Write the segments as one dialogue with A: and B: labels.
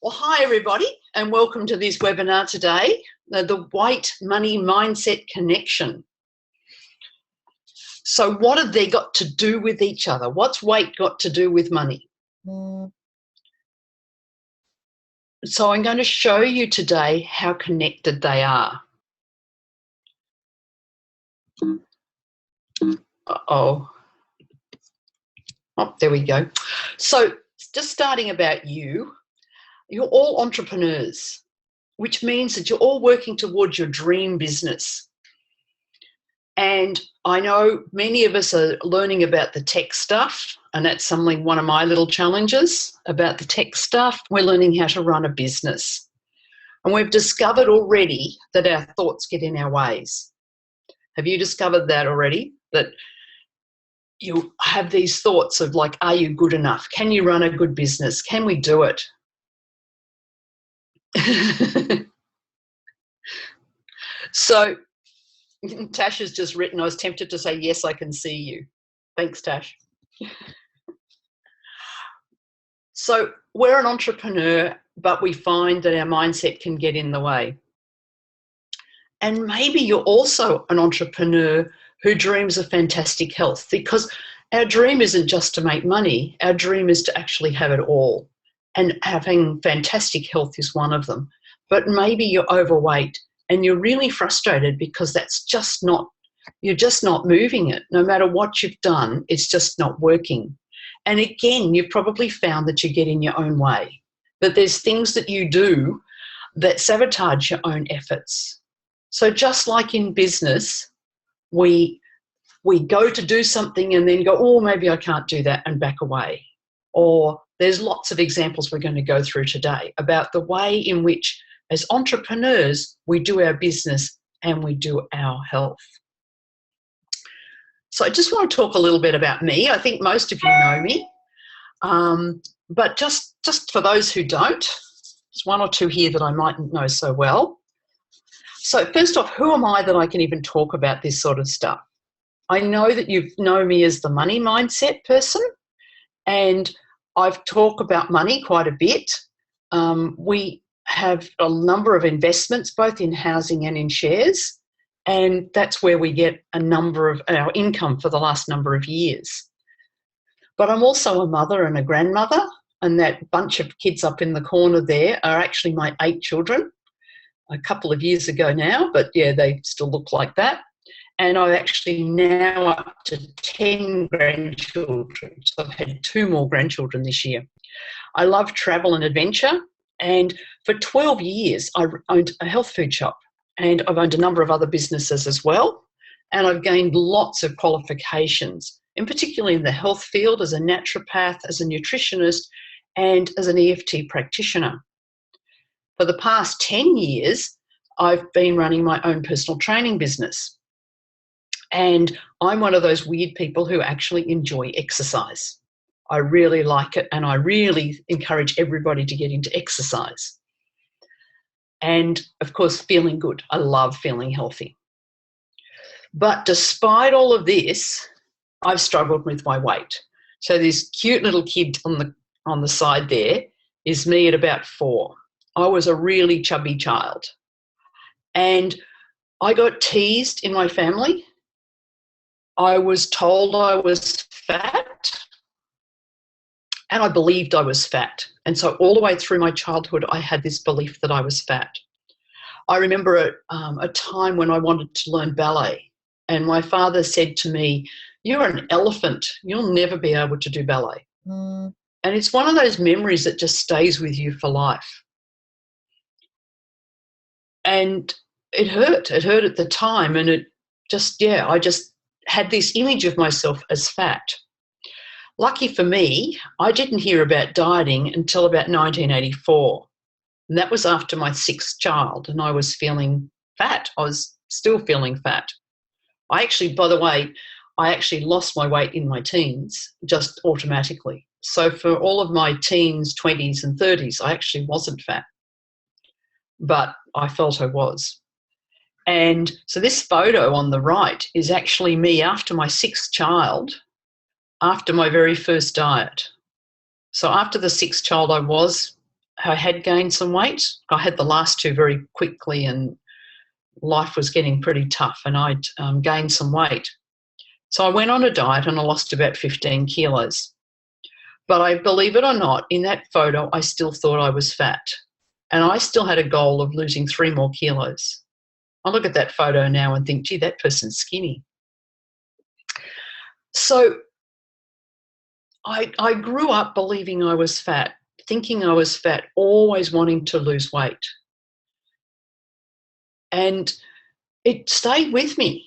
A: Well, hi everybody, and welcome to this webinar today, the Weight Money Mindset Connection. So what have they got to do with each other? What's weight got to do with money? So I'm going to show you today how connected they are. Oh, there we go. So just starting about you, you're all entrepreneurs, which means that you're all working towards your dream business. And I know many of us are learning about the tech stuff, and that's one of my little challenges about the tech stuff. We're learning how to run a business. And we've discovered already that our thoughts get in our ways. Have you discovered that already? That you have these thoughts of like, are you good enough? Can you run a good business? Can we do it? So Tash has just written, I was tempted to say, yes, I can see you. Thanks, Tash. So we're an entrepreneur, but we find that our mindset can get in the way. And maybe you're also an entrepreneur who dreams of fantastic health, because our dream isn't just to make money. Our dream is to actually have it all. And having fantastic health is one of them. But maybe you're overweight and you're really frustrated because you're just not moving it. No matter what you've done, it's just not working. And again, you've probably found that you get in your own way, that there's things that you do that sabotage your own efforts. So just like in business, we go to do something and then go, oh, maybe I can't do that, and back away. Or there's lots of examples we're going to go through today about the way in which, as entrepreneurs, we do our business and we do our health. So I just want to talk a little bit about me. I think most of you know me, but just for those who don't, there's one or two here that I mightn't know so well. So first off, who am I that I can even talk about this sort of stuff? I know that you know me as the money mindset person, and I've talked about money quite a bit. We have a number of investments, both in housing and in shares, and that's where we get a number of our income for the last number of years. But I'm also a mother and a grandmother, and that bunch of kids up in the corner there are actually my 8 children. A couple of years ago now, but yeah, they still look like that. And I'm actually now up to 10 grandchildren. So I've had 2 more grandchildren this year. I love travel and adventure. And for 12 years, I owned a health food shop, and I've owned a number of other businesses as well. And I've gained lots of qualifications, in particularly in the health field, as a naturopath, as a nutritionist, and as an EFT practitioner. For the past 10 years, I've been running my own personal training business. And I'm one of those weird people who actually enjoy exercise. I really like it, and I really encourage everybody to get into exercise. And, of course, feeling good. I love feeling healthy. But despite all of this, I've struggled with my weight. So this cute little kid on the side there is me at about 4. I was a really chubby child, and I got teased in my family. I was told I was fat, and I believed I was fat. And so all the way through my childhood, I had this belief that I was fat. I remember a time when I wanted to learn ballet, and my father said to me, "You're an elephant. You'll never be able to do ballet." And it's one of those memories that just stays with you for life. And it hurt. It hurt at the time, and I just had this image of myself as fat. Lucky for me, I didn't hear about dieting until about 1984. And that was after my 6th child, and I was feeling fat. I was still feeling fat. I actually lost my weight in my teens just automatically. So for all of my teens, 20s and 30s, I actually wasn't fat, but I felt I was. And so this photo on the right is actually me after my 6th child, after my very first diet. So after the 6th child, I was I had gained some weight. I had the last two very quickly, and life was getting pretty tough, and I'd gained some weight. So I went on a diet and I lost about 15 kilos. But I, believe it or not, in that photo, I still thought I was fat. And I still had a goal of losing 3 more kilos. I look at that photo now and think, gee, that person's skinny. So I grew up believing I was fat, thinking I was fat, always wanting to lose weight. And it stayed with me.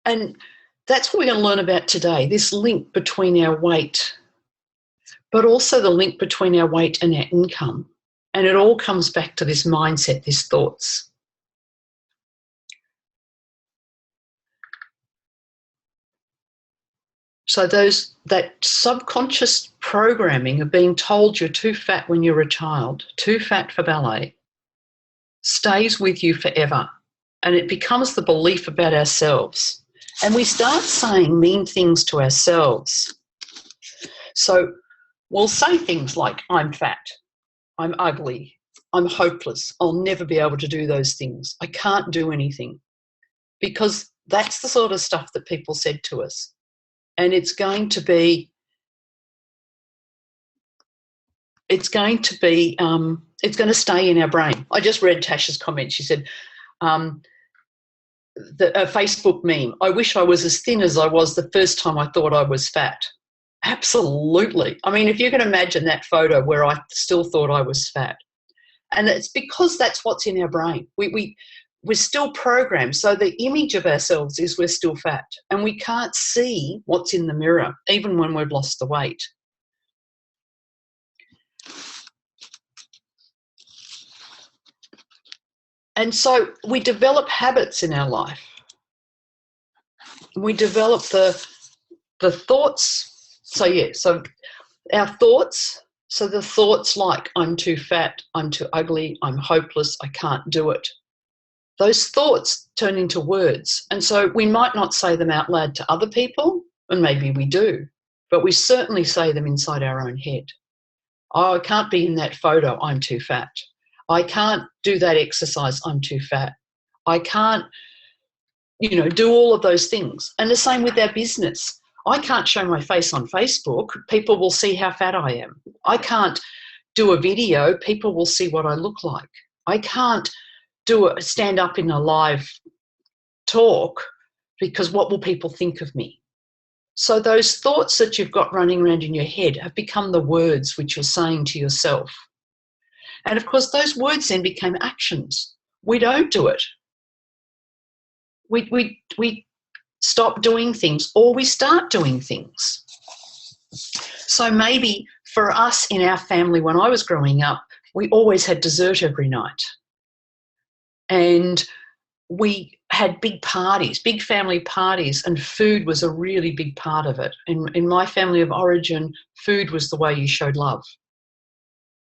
A: And that's what we're going to learn about today, this link between our weight, but also the link between our weight and our income. And it all comes back to this mindset, these thoughts. So that subconscious programming of being told you're too fat when you're a child, too fat for ballet, stays with you forever. And it becomes the belief about ourselves. And we start saying mean things to ourselves. So we'll say things like, I'm fat, I'm ugly, I'm hopeless, I'll never be able to do those things, I can't do anything. Because that's the sort of stuff that people said to us. And it's going to stay in our brain. I just read Tasha's comment. She said, a Facebook meme, I wish I was as thin as I was the first time I thought I was fat. Absolutely. I mean, if you can imagine that photo where I still thought I was fat. And it's because that's what's in our brain. We're still programmed. So the image of ourselves is we're still fat. And we can't see what's in the mirror, even when we've lost the weight. And so we develop habits in our life. We develop the thoughts. So our thoughts, so the thoughts like I'm too fat, I'm too ugly, I'm hopeless, I can't do it. Those thoughts turn into words. And so we might not say them out loud to other people, and maybe we do, but we certainly say them inside our own head. Oh, I can't be in that photo, I'm too fat. I can't do that exercise, I'm too fat. I can't, do all of those things. And the same with our business. I can't show my face on Facebook. People will see how fat I am. I can't do a video. People will see what I look like. I can't stand up in a live talk because what will people think of me? So those thoughts that you've got running around in your head have become the words which you're saying to yourself. And of course, those words then became actions. We don't do it. We stop doing things, or we start doing things. So maybe for us in our family, when I was growing up, we always had dessert every night. And we had big parties, big family parties, and food was a really big part of it. In my family of origin, food was the way you showed love.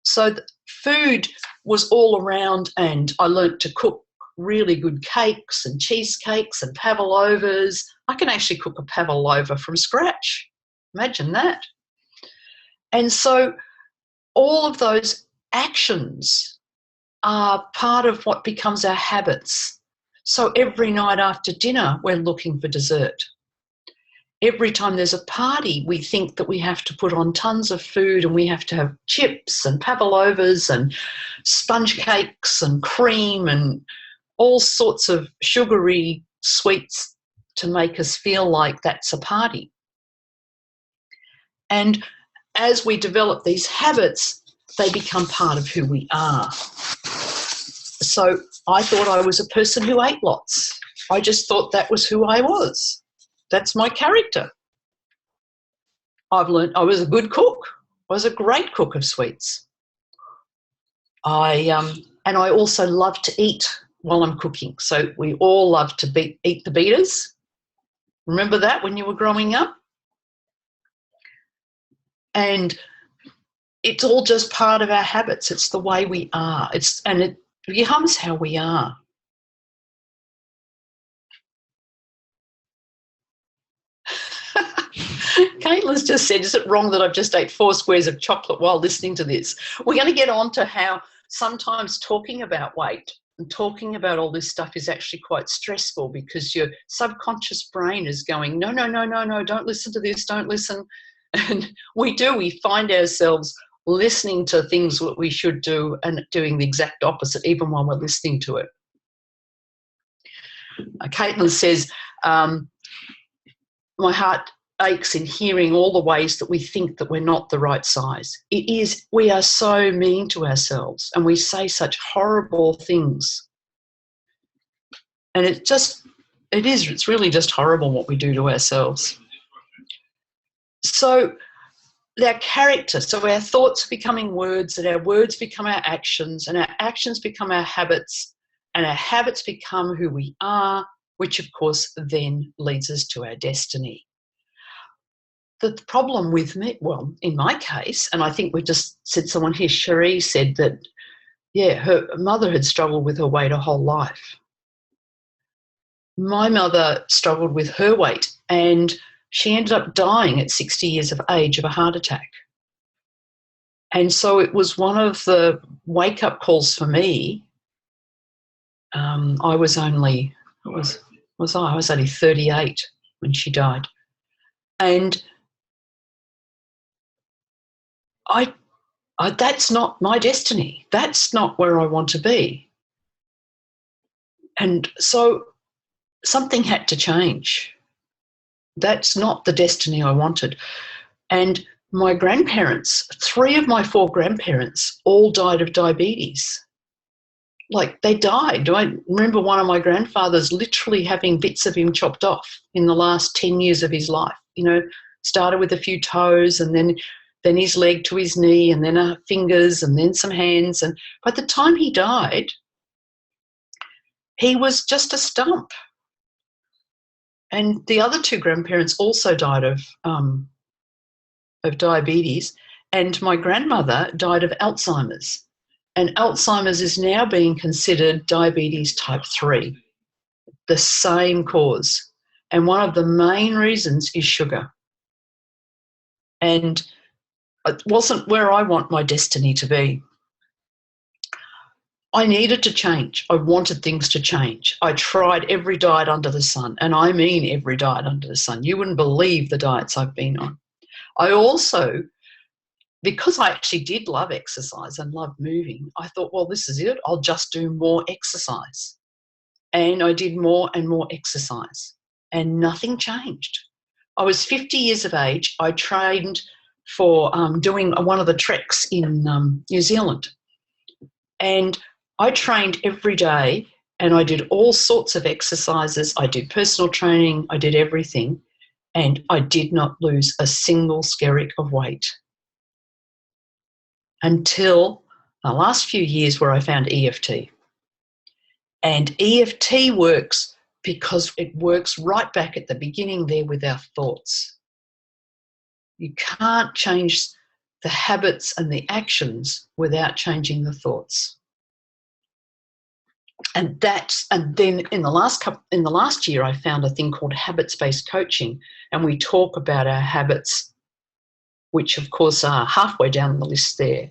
A: So food was all around, and I learnt to cook really good cakes and cheesecakes and pavlovas. I can actually cook a pavlova from scratch. Imagine that. And so all of those actions are part of what becomes our habits. So every night after dinner, we're looking for dessert. Every time there's a party, we think that we have to put on tons of food and we have to have chips and pavlovas and sponge cakes and cream and all sorts of sugary sweets to make us feel like that's a party. And as we develop these habits, they become part of who we are. So I thought I was a person who ate lots. I just thought that was who I was. That's my character. I've learned I was a good cook. I was a great cook of sweets. And I also love to eat while I'm cooking. So we all love to eat the beaters. Remember that when you were growing up? And it's all just part of our habits. It's the way we are. It becomes how we are. Caitlin's just said, is it wrong that I've just ate 4 squares of chocolate while listening to this? We're going to get on to how sometimes talking about weight and talking about all this stuff is actually quite stressful, because your subconscious brain is going, no, no, no, no, no, don't listen to this, don't listen. And we find ourselves listening to things that we should do and doing the exact opposite, even while we're listening to it. Caitlin says, my heart aches in hearing all the ways that we think that we're not the right size. We are so mean to ourselves, and we say such horrible things. And it's really just horrible what we do to ourselves. So our character, so our thoughts are becoming words, and our words become our actions, and our actions become our habits, and our habits become who we are, which of course then leads us to our destiny. The problem with me, well, in my case, and I think we just said, someone here, Cherie, said that, yeah, her mother had struggled with her weight her whole life. My mother struggled with her weight, and she ended up dying at 60 years of age of a heart attack. And so it was one of the wake-up calls for me. I was only 38 when she died. And that's not my destiny. That's not where I want to be. And so something had to change. That's not the destiny I wanted. And my grandparents, 3 of my 4 grandparents, all died of diabetes. Like, they died. I remember one of my grandfathers literally having bits of him chopped off in the last 10 years of his life. You know, started with a few toes, and then his leg to his knee, and then fingers, and then some hands. And by the time he died, he was just a stump. And the other 2 grandparents also died of diabetes, and my grandmother died of Alzheimer's. And Alzheimer's is now being considered diabetes type 3, the same cause. And one of the main reasons is sugar. And it wasn't where I want my destiny to be. I needed to change. I wanted things to change. I tried every diet under the sun, and I mean every diet under the sun. You wouldn't believe the diets I've been on. I also, because I actually did love exercise and love moving, I thought, well, this is it. I'll just do more exercise. And I did more and more exercise, and nothing changed. I was 50 years of age. I trained for doing one of the treks in New Zealand. And I trained every day, and I did all sorts of exercises. I did personal training. I did everything. And I did not lose a single skerrick of weight until the last few years, where I found EFT. And EFT works because it works right back at the beginning there with our thoughts. You can't change the habits and the actions without changing the thoughts. And then in the last year, I found a thing called habits-based coaching, and we talk about our habits, which of course are halfway down the list there.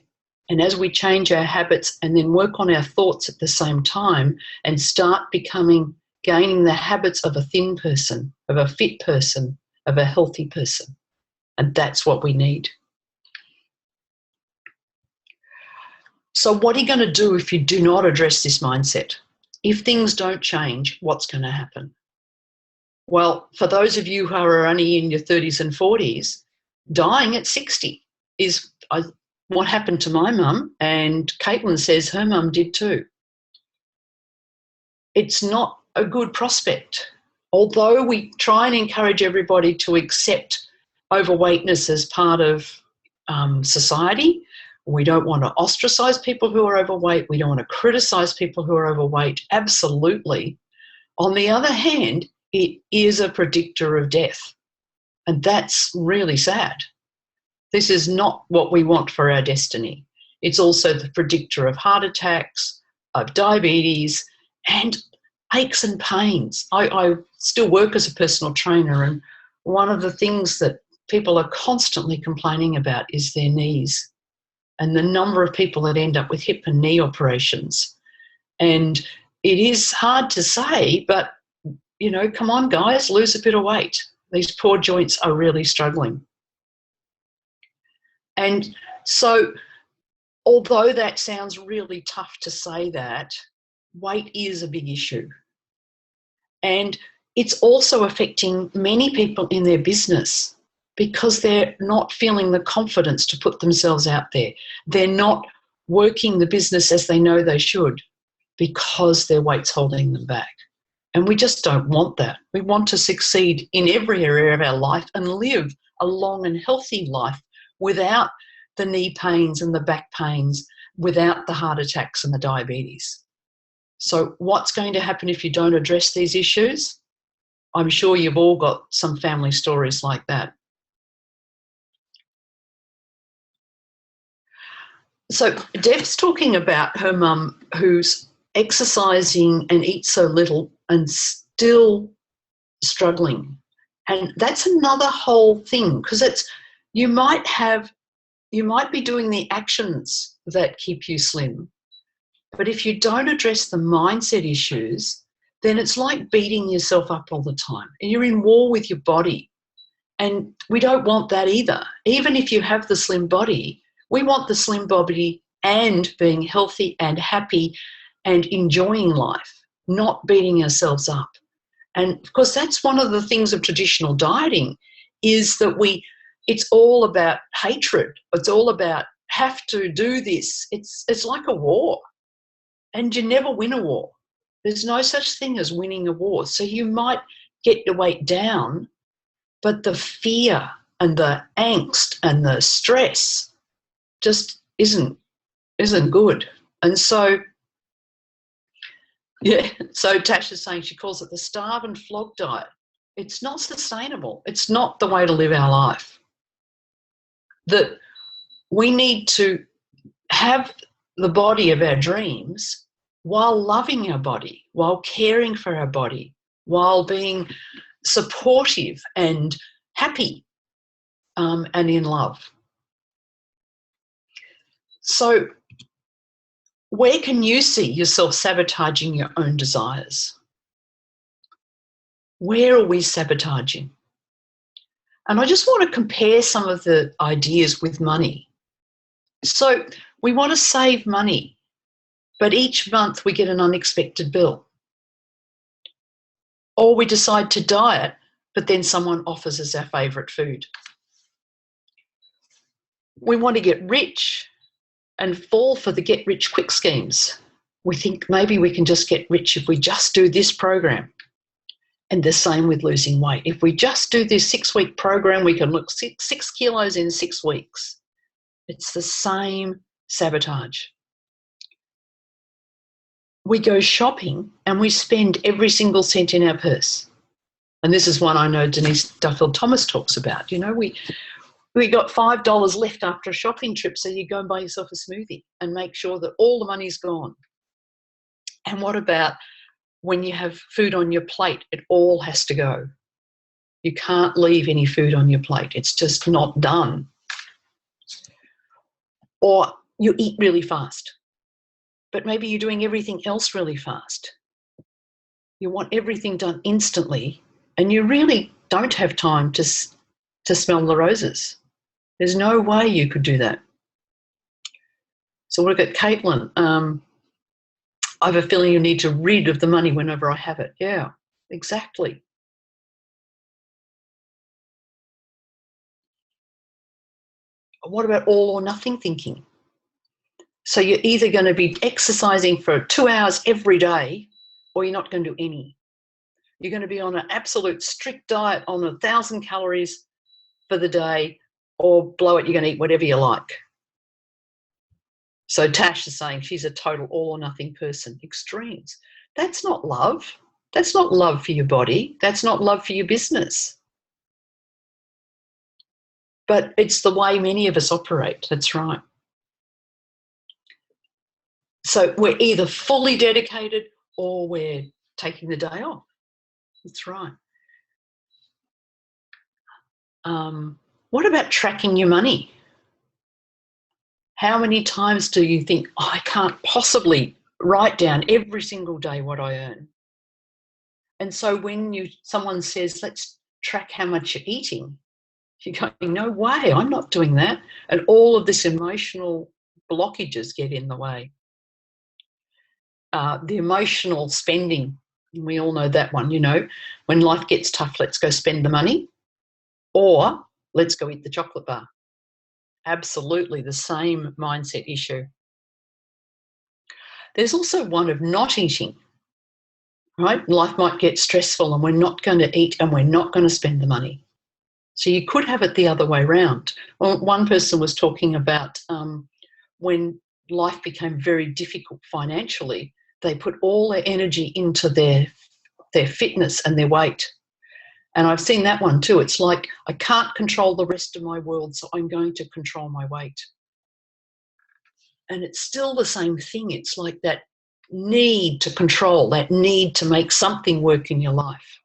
A: And as we change our habits and then work on our thoughts at the same time, and start gaining the habits of a thin person, of a fit person, of a healthy person. And that's what we need. So what are you going to do if you do not address this mindset? If things don't change, what's going to happen? Well, for those of you who are only in your 30s and 40s, dying at 60 is what happened to my mum, and Caitlin says her mum did too. It's not a good prospect. Although we try and encourage everybody to accept overweightness as part of society, we don't want to ostracize people who are overweight. We don't want to criticize people who are overweight. Absolutely. On the other hand, it is a predictor of death. And that's really sad. This is not what we want for our destiny. It's also the predictor of heart attacks, of diabetes, and aches and pains. I still work as a personal trainer, and one of the things that people are constantly complaining about is their knees and the number of people that end up with hip and knee operations. And it is hard to say, but, you know, come on, guys, lose a bit of weight. These poor joints are really struggling. And so, although that sounds really tough to say that, weight is a big issue. And it's also affecting many people in their business because they're not feeling the confidence to put themselves out there. They're not working the business as they know they should because their weight's holding them back. And we just don't want that. We want to succeed in every area of our life and live a long and healthy life without the knee pains and the back pains, without the heart attacks and the diabetes. So what's going to happen if you don't address these issues? I'm sure you've all got some family stories like that. So Deb's talking about her mum who's exercising and eats so little and still struggling. And that's another whole thing, because it's you might be doing the actions that keep you slim, but if you don't address the mindset issues, then it's like beating yourself up all the time. And you're in war with your body. And we don't want that either. Even if you have the slim body, we want the slim body and being healthy and happy and enjoying life, not beating ourselves up. And of course, that's one of the things of traditional dieting, is that it's all about hatred. It's all about have to do this. It's like a war. And you never win a war. There's no such thing as winning a war. So you might get your weight down, but the fear and the angst and the stress just isn't good. And so, yeah, so Tasha's saying she calls it the starve and flog diet. It's not sustainable. It's not the way to live our life. That we need to have the body of our dreams while loving our body, while caring for our body, while being supportive and happy and in love. So where can you see yourself sabotaging your own desires? Where are we sabotaging? And I just want to compare some of the ideas with money. So we want to save money, but each month we get an unexpected bill. Or we decide to diet, but then someone offers us our favourite food. We want to get rich and fall for the get-rich-quick schemes. We think maybe we can just get rich if we just do this program. And the same with losing weight. If we just do this 6-week program, we can lose 6 kilos in 6 weeks. It's the same sabotage. We go shopping and we spend every single cent in our purse. And this is one I know Denise Duffield-Thomas talks about. You know, we got $5 left after a shopping trip, so you go and buy yourself a smoothie and make sure that all the money's gone. And what about when you have food on your plate? It all has to go. You can't leave any food on your plate. It's just not done. Or you eat really fast, but maybe you're doing everything else really fast. You want everything done instantly, and you really don't have time to smell the roses. There's no way you could do that. So look at Caitlin. I have a feeling you need to rid of the money whenever I have it. Yeah, exactly. What about all or nothing thinking? So you're either going to be exercising for 2 hours every day, or you're not going to do any. You're going to be on an absolute strict diet on 1,000 calories for the day, or blow it, you're going to eat whatever you like. So Tash is saying she's a total all or nothing person. Extremes. That's not love. That's not love for your body. That's not love for your business. But it's the way many of us operate. That's right. So we're either fully dedicated or we're taking the day off. That's right. What about tracking your money? How many times do you think, oh, I can't possibly write down every single day what I earn? And so when someone says, let's track how much you're eating, you're going, no way, I'm not doing that. And all of this emotional blockages get in the way. The emotional spending, we all know that one, when life gets tough, let's go spend the money, or let's go eat the chocolate bar. Absolutely the same mindset issue. There's also one of not eating, right? Life might get stressful and we're not going to eat and we're not going to spend the money. So you could have it the other way around. Well, one person was talking about when life became very difficult financially, they put all their energy into their fitness and their weight. And I've seen that one too. It's like, I can't control the rest of my world, so I'm going to control my weight. And it's still the same thing. It's like that need to control, that need to make something work in your life.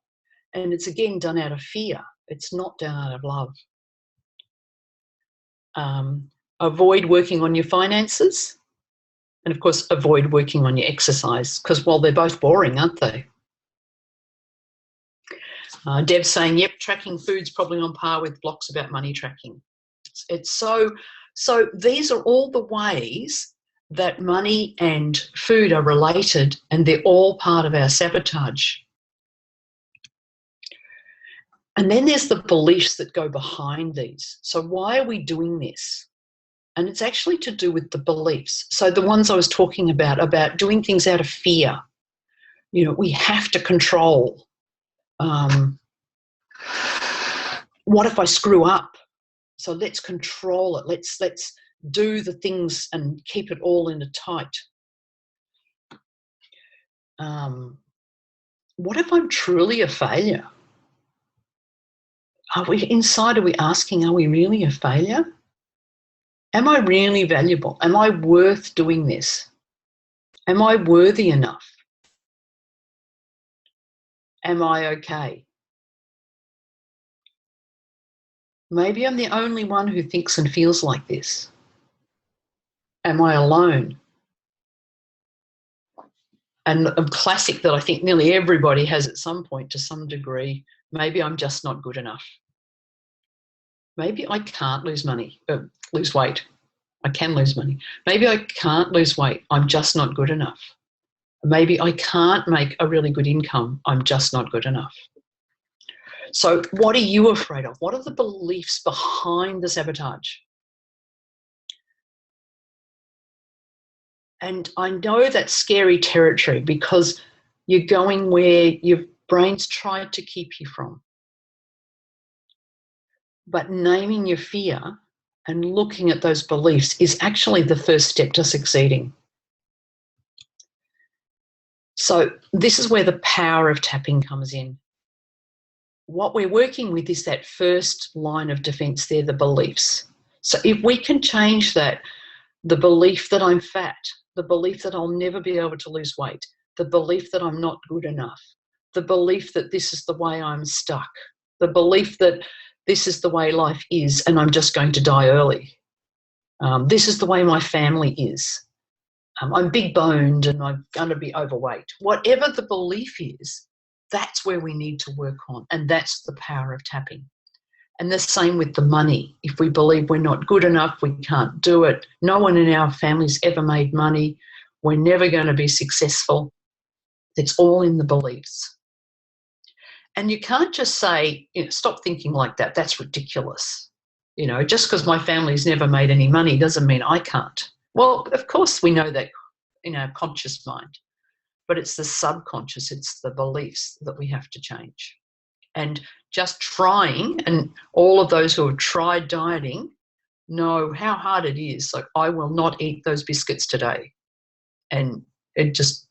A: And it's again done out of fear. It's not done out of love. Avoid working on your finances. And of course, avoid working on your exercise, because, well, they're both boring, aren't they? Deb's saying, yep, tracking food's probably on par with blocks about money tracking. It's so these are all the ways that money and food are related, and they're all part of our sabotage. And then there's the beliefs that go behind these. So why are we doing this? And it's actually to do with the beliefs. So the ones I was talking about doing things out of fear. We have to control. What if I screw up? So let's control it. Let's do the things and keep it all in a tight. What if I'm truly a failure? Are we asking, are we really a failure? Am I really valuable? Am I worth doing this? Am I worthy enough? Am I okay? Maybe I'm the only one who thinks and feels like this. Am I alone? And a classic that I think nearly everybody has at some point to some degree, maybe I'm just not good enough. Maybe I can't lose weight. I can lose money. Maybe I can't lose weight. I'm just not good enough. Maybe I can't make a really good income. I'm just not good enough. So what are you afraid of? What are the beliefs behind the sabotage? And I know that's scary territory, because you're going where your brain's tried to keep you from. But naming your fear and looking at those beliefs is actually the first step to succeeding. So this is where the power of tapping comes in. What we're working with is that first line of defense there, the beliefs. So if we can change that, the belief that I'm fat, the belief that I'll never be able to lose weight, the belief that I'm not good enough, the belief that this is the way I'm stuck, the belief that this is the way life is and I'm just going to die early. This is the way my family is. I'm big boned and I'm going to be overweight. Whatever the belief is, that's where we need to work on, and that's the power of tapping. And the same with the money. If we believe we're not good enough, we can't do it, no one in our family's ever made money, we're never going to be successful, it's all in the beliefs. And you can't just say, stop thinking like that, that's ridiculous. Just because my family's never made any money doesn't mean I can't. Well, of course we know that in our conscious mind, but it's the subconscious, it's the beliefs that we have to change. And just trying, and all of those who have tried dieting know how hard it is. Like, I will not eat those biscuits today. And you just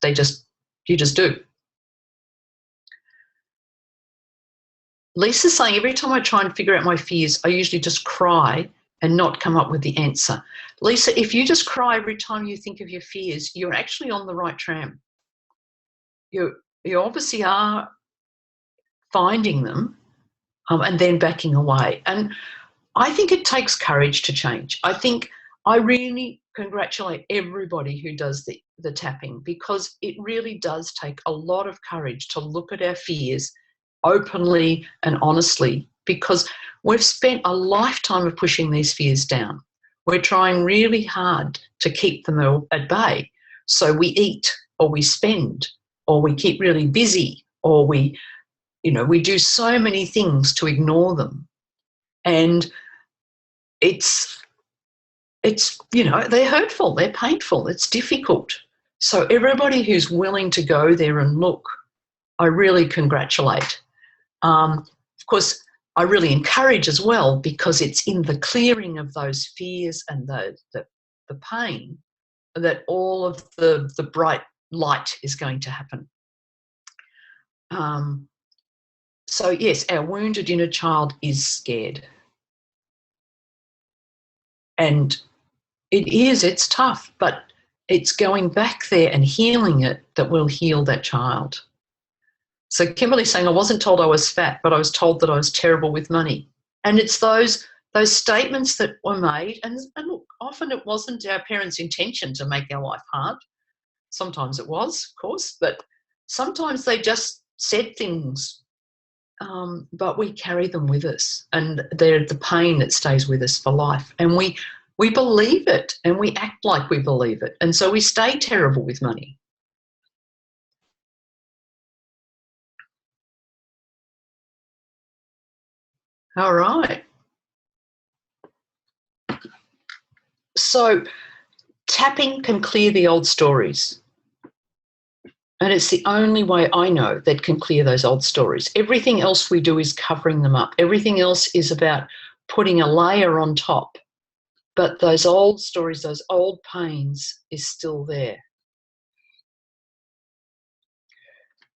A: do. Lisa's saying, every time I try and figure out my fears, I usually just cry and not come up with the answer. Lisa, if you just cry every time you think of your fears, you're actually on the right tram. You obviously are finding them and then backing away. And I think it takes courage to change. I really congratulate everybody who does the tapping, because it really does take a lot of courage to look at our fears openly and honestly, because we've spent a lifetime of pushing these fears down. We're trying really hard to keep them at bay. So we eat, or we spend, or we keep really busy, or we do so many things to ignore them. And it's they're hurtful, they're painful, it's difficult. So everybody who's willing to go there and look, I really congratulate. Of course, I really encourage as well, because it's in the clearing of those fears and the pain that all of the bright light is going to happen. So yes, our wounded inner child is scared. And it's tough, but it's going back there and healing it that will heal that child. So Kimberly's saying, I wasn't told I was fat, but I was told that I was terrible with money. And it's those statements that were made, and look, often it wasn't our parents' intention to make our life hard. Sometimes it was, of course, but sometimes they just said things, but we carry them with us, and they're the pain that stays with us for life. And we believe it, and we act like we believe it, and so we stay terrible with money. All right. So tapping can clear the old stories. And it's the only way I know that can clear those old stories. Everything else we do is covering them up. Everything else is about putting a layer on top. But those old stories, those old pains is still there.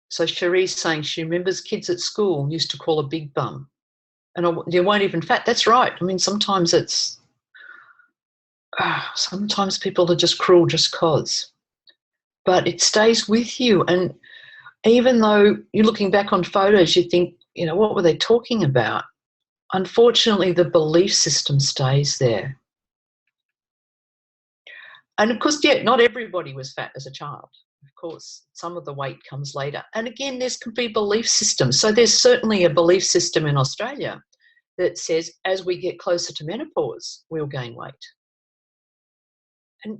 A: So Cherie's saying she remembers kids at school used to call a big bum. And you weren't even fat. That's right. I mean, sometimes sometimes people are just cruel just cause. But it stays with you. And even though you're looking back on photos, you think, what were they talking about? Unfortunately, the belief system stays there. And of course, not everybody was fat as a child. Of course, some of the weight comes later. And again, there's can be belief systems. So there's certainly a belief system in Australia that says as we get closer to menopause, we'll gain weight. And,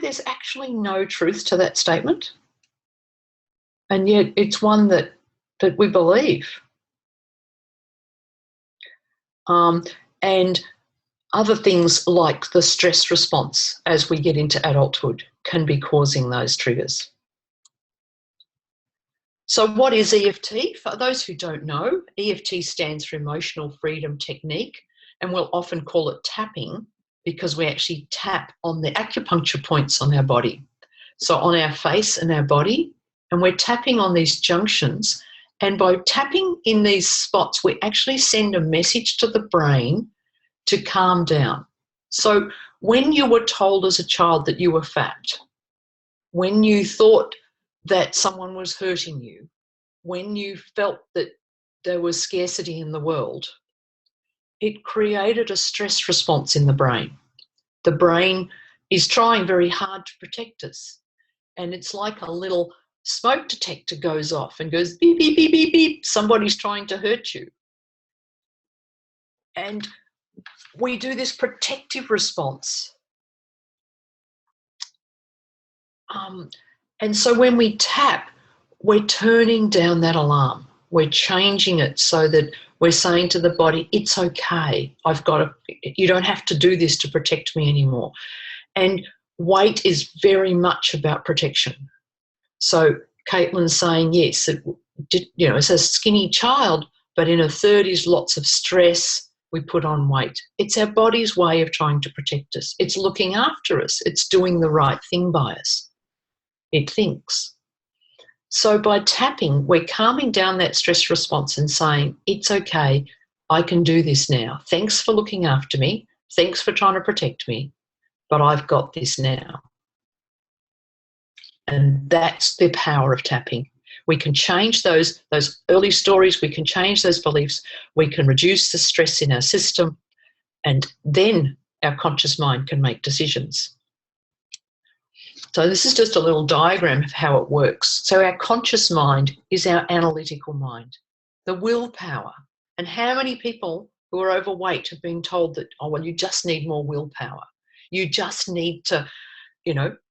A: there's actually no truth to that statement. And yet it's one that we believe. And other things like the stress response as we get into adulthood can be causing those triggers. So what is EFT? For those who don't know, EFT stands for Emotional Freedom Technique, and we'll often call it tapping because we actually tap on the acupuncture points on our body. So on our face and our body, and we're tapping on these junctions, and by tapping in these spots, we actually send a message to the brain to calm down. So when you were told as a child that you were fat, when you thought that someone was hurting you, when you felt that there was scarcity in the world, it created a stress response in the brain. The brain is trying very hard to protect us. And it's like a little smoke detector goes off and goes beep, beep, beep, beep, beep. Somebody's trying to hurt you. And we do this protective response. And so when we tap, we're turning down that alarm. We're changing it so that we're saying to the body, it's okay. You don't have to do this to protect me anymore. And weight is very much about protection. So Caitlin's saying, yes, it's a skinny child, but in her 30s, lots of stress, we put on weight. It's our body's way of trying to protect us. It's looking after us. It's doing the right thing by us. It thinks. So by tapping, we're calming down that stress response and saying, it's okay, I can do this now. Thanks for looking after me. Thanks for trying to protect me, but I've got this now. And that's the power of tapping. We can change those early stories. We can change those beliefs. We can reduce the stress in our system. And then our conscious mind can make decisions. So this is just a little diagram of how it works. So our conscious mind is our analytical mind, the willpower. And how many people who are overweight have been told that, oh, well, you just need more willpower. You just need to,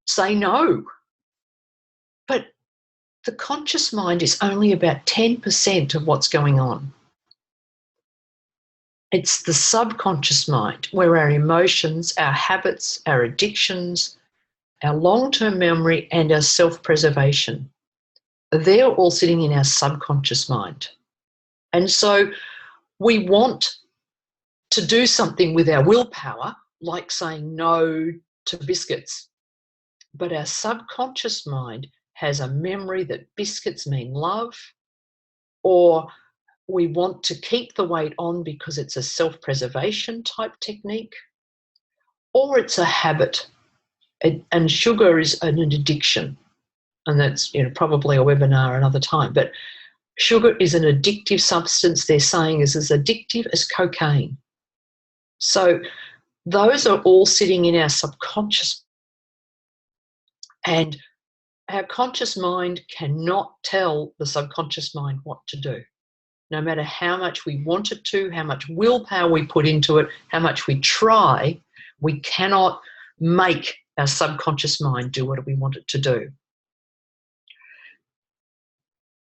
A: say no. But the conscious mind is only about 10% of what's going on. It's the subconscious mind where our emotions, our habits, our addictions, our long-term memory and our self-preservation, they're all sitting in our subconscious mind. And so we want to do something with our willpower, like saying no to biscuits. But our subconscious mind has a memory that biscuits mean love, or we want to keep the weight on because it's a self-preservation type technique, or it's a habit. And sugar is an addiction, and that's probably a webinar another time. But sugar is an addictive substance. They're saying is as addictive as cocaine. So those are all sitting in our subconscious, and our conscious mind cannot tell the subconscious mind what to do. No matter how much we want it to, how much willpower we put into it, how much we try, we cannot make our subconscious mind do what we want it to do.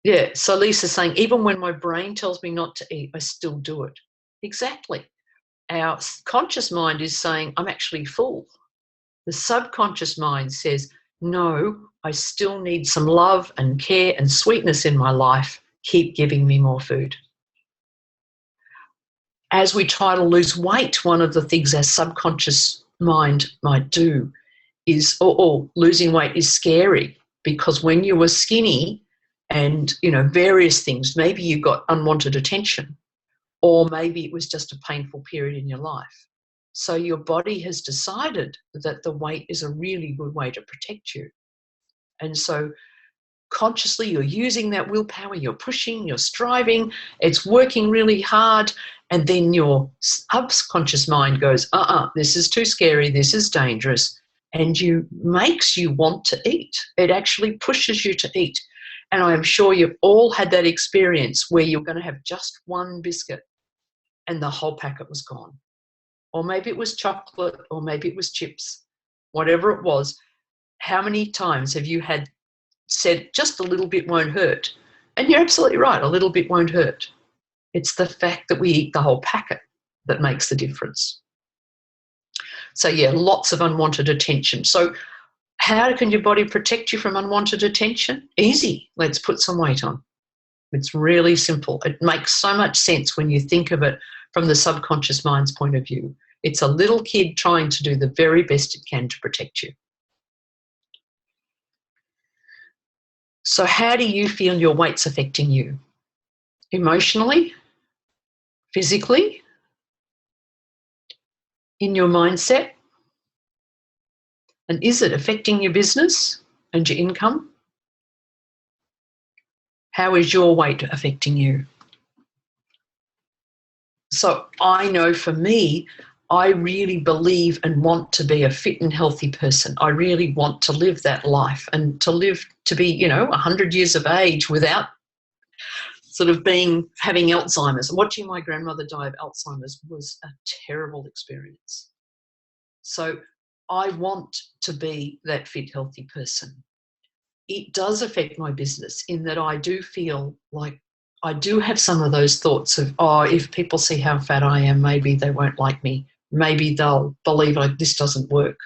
A: Yeah, so Lisa's saying, even when my brain tells me not to eat, I still do it. Exactly. Our conscious mind is saying, I'm actually full. The subconscious mind says, no, I still need some love and care and sweetness in my life. Keep giving me more food. As we try to lose weight, one of the things our subconscious mind might do is, losing weight is scary, because when you were skinny and, various things, maybe you got unwanted attention, or maybe it was just a painful period in your life. So your body has decided that the weight is a really good way to protect you. And so consciously you're using that willpower, you're pushing, you're striving, it's working really hard, and then your subconscious mind goes, this is too scary, this is dangerous, and makes you want to eat. It actually pushes you to eat. And I am sure you've all had that experience where you're going to have just one biscuit and the whole packet was gone. Or maybe it was chocolate, or maybe it was chips, whatever it was. How many times have you said just a little bit won't hurt? And you're absolutely right, a little bit won't hurt. It's the fact that we eat the whole packet that makes the difference. So yeah, lots of unwanted attention. So how can your body protect you from unwanted attention? Easy. Let's put some weight on. It's really simple. It makes so much sense when you think of it from the subconscious mind's point of view. It's a little kid trying to do the very best it can to protect you. So how do you feel your weight's affecting you? Emotionally? Physically? In your mindset? And is it affecting your business and your income? How is your weight affecting you? So I know for me, I really believe and want to be a fit and healthy person. I really want to live that life, and to be 100 years of age without sort of having Alzheimer's. Watching my grandmother die of Alzheimer's was a terrible experience. So I want to be that fit, healthy person. It does affect my business in that I do feel like I do have some of those thoughts of, if people see how fat I am, maybe they won't like me. Maybe they'll believe this doesn't work.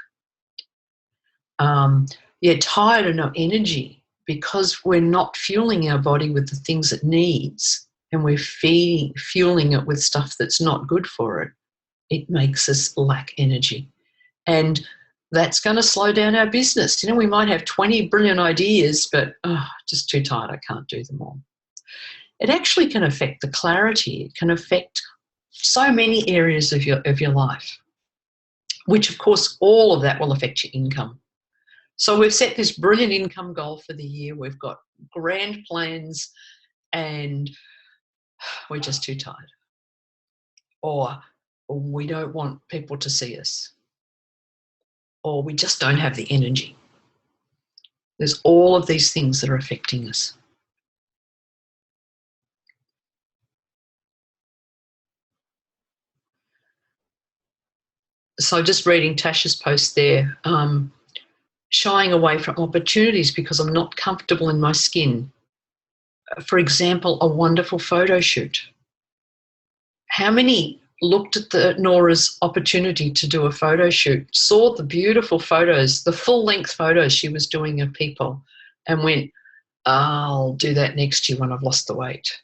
A: Tired and no energy, because we're not fueling our body with the things it needs, and we're fueling it with stuff that's not good for it. It makes us lack energy. And that's going to slow down our business. We might have 20 brilliant ideas, but just too tired, I can't do them all. It actually can affect the clarity. It can affect so many areas of your life, which of course all of that will affect your income. So we've set this brilliant income goal for the year. We've got grand plans and we're just too tired. Or or we don't want people to see us, or we just don't have the energy. There's all of these things that are affecting us. So just reading Tasha's post there, shying away from opportunities because I'm not comfortable in my skin. For example, a wonderful photo shoot. How many looked at Nora's opportunity to do a photo shoot, saw the beautiful photos, the full-length photos she was doing of people, and went, I'll do that next year when I've lost the weight.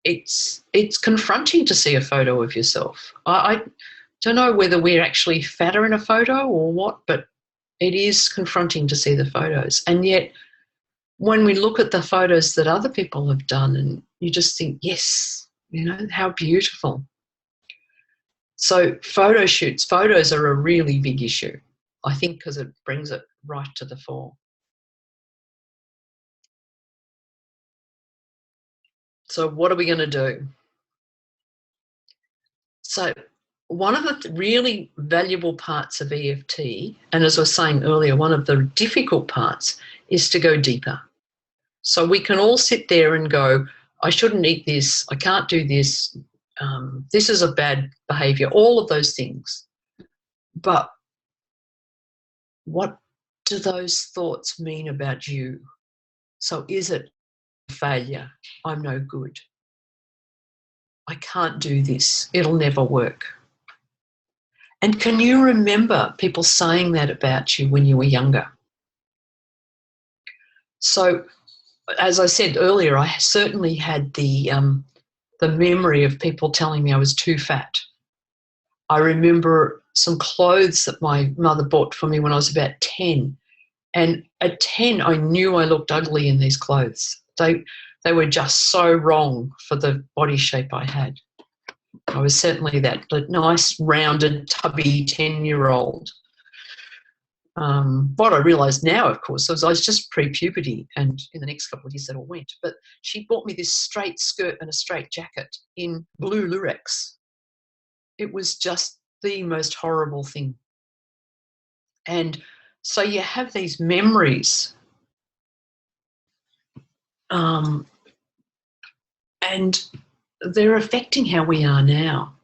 A: It's confronting to see a photo of yourself. I don't know whether we're actually fatter in a photo or what, but it is confronting to see the photos. And yet, when we look at the photos that other people have done, and you just think, yes, you know, how beautiful. So photo shoots, photos are a really big issue, I think, because it brings it right to the fore. So what are we going to do? So one of the really valuable parts of EFT, and as I was saying earlier, one of the difficult parts is to go deeper. So we can all sit there and go, I shouldn't eat this, I can't do this, this is a bad behaviour, all of those things. But what do those thoughts mean about you? So is it failure? I'm no good. I can't do this. It'll never work. And can you remember people saying that about you when you were younger? So, as I said earlier, I certainly had the memory of people telling me I was too fat. I remember some clothes that my mother bought for me when I was about 10. And at 10, I knew I looked ugly in these clothes. They were just so wrong for the body shape I had. I was certainly that nice, rounded, tubby 10-year-old. What I realise now, of course, was I was just pre-puberty, and in the next couple of years that all went. But she bought me this straight skirt and a straight jacket in blue lurex. It was just the most horrible thing. And so you have these memories, and they're affecting how we are now.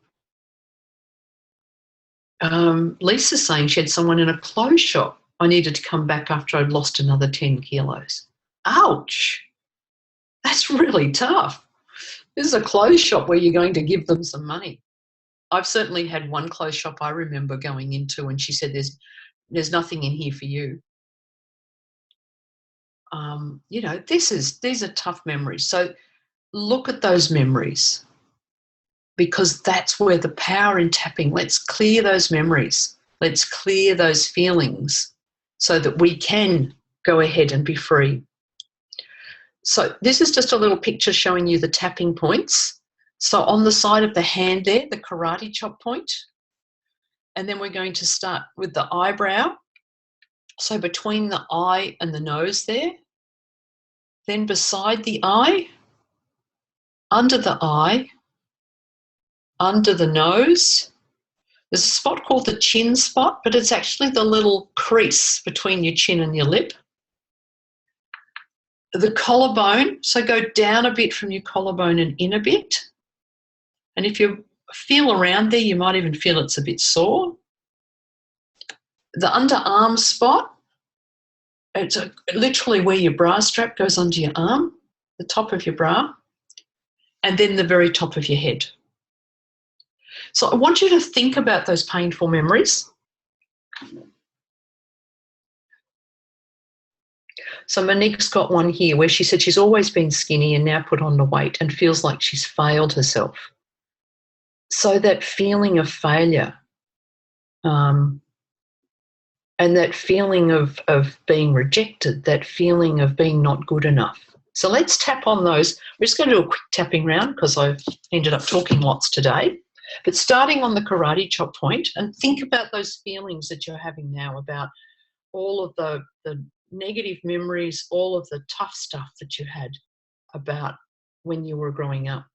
A: Lisa's saying she had someone in a clothes shop. I needed to come back after I'd lost another 10 kilos. Ouch. That's really tough. This is a clothes shop where you're going to give them some money. I've certainly had one clothes shop I remember going into, and she said, there's nothing in here for you. You know, these are tough memories. So look at those memories, because that's where the power in tapping. Let's clear those memories. Let's clear those feelings so that we can go ahead and be free. So this is just a little picture showing you the tapping points. So on the side of the hand there, the karate chop point. And then we're going to start with the eyebrow. So between the eye and the nose there. Then beside the eye, under the eye, under the nose. There's a spot called the chin spot, but it's actually the little crease between your chin and your lip. The collarbone, so go down a bit from your collarbone and in a bit. And if you feel around there, you might even feel it's a bit sore. The underarm spot, it's literally where your bra strap goes under your arm, the top of your bra, and then the very top of your head. So I want you to think about those painful memories. So Monique's got one here where she said she's always been skinny and now put on the weight and feels like she's failed herself. So that feeling of failure, and that feeling of being rejected, that feeling of being not good enough. So let's tap on those. We're just going to do a quick tapping round because I've ended up talking lots today. But starting on the karate chop point, and think about those feelings that you're having now about all of the negative memories, all of the tough stuff that you had about when you were growing up.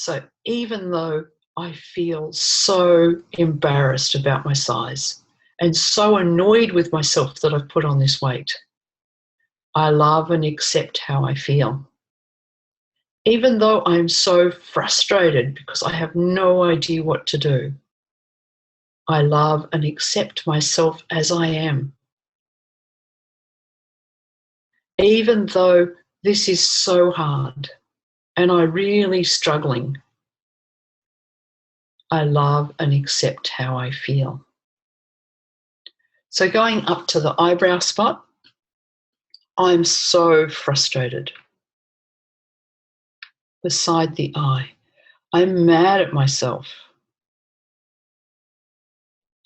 A: So even though I feel so embarrassed about my size and so annoyed with myself that I've put on this weight, I love and accept how I feel. Even though I'm so frustrated because I have no idea what to do, I love and accept myself as I am. Even though this is so hard and I'm really struggling, I love and accept how I feel. So going up to the eyebrow spot, I'm so frustrated. Beside the eye, I'm mad at myself.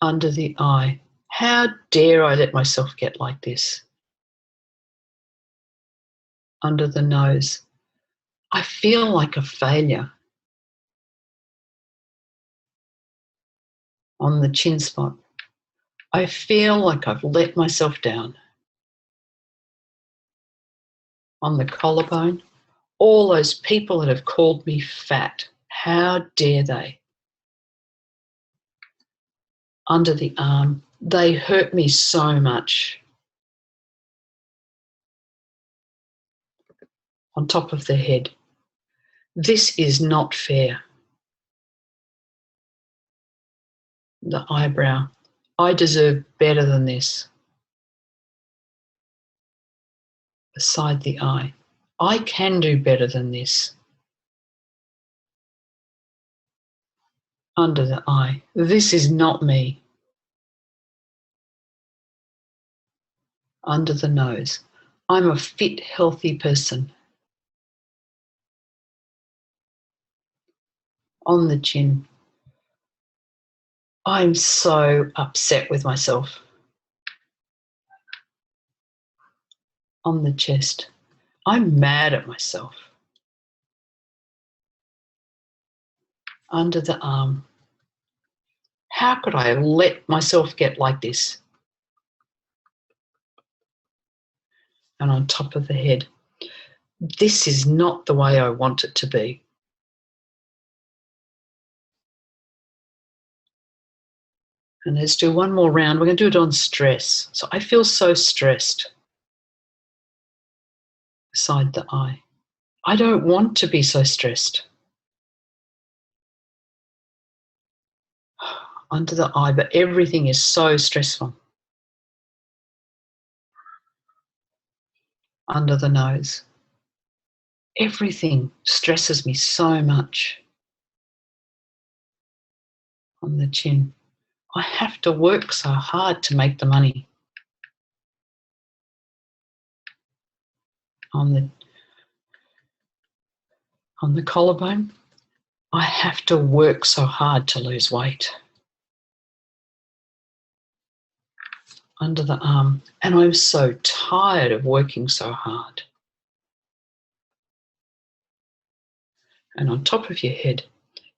A: Under the eye, how dare I let myself get like this? Under the nose, I feel like a failure. On the chin spot, I feel like I've let myself down. On the collarbone, all those people that have called me fat, how dare they? Under the arm, they hurt me so much. On top of the head, this is not fair. The eyebrow, I deserve better than this. Beside the eye, I can do better than this. Under the eye, this is not me. Under the nose, I'm a fit, healthy person. On the chin, I'm so upset with myself. On the chest, I'm mad at myself. Under the arm, how could I let myself get like this? And on top of the head, this is not the way I want it to be. And let's do one more round. We're going to do it on stress. So I feel so stressed. Beside the eye, I don't want to be so stressed. Under the eye, but everything is so stressful. Under the nose, everything stresses me so much. On the chin, I have to work so hard to make the money. On the collarbone, I have to work so hard to lose weight. Under the arm, and I'm so tired of working so hard. And on top of your head,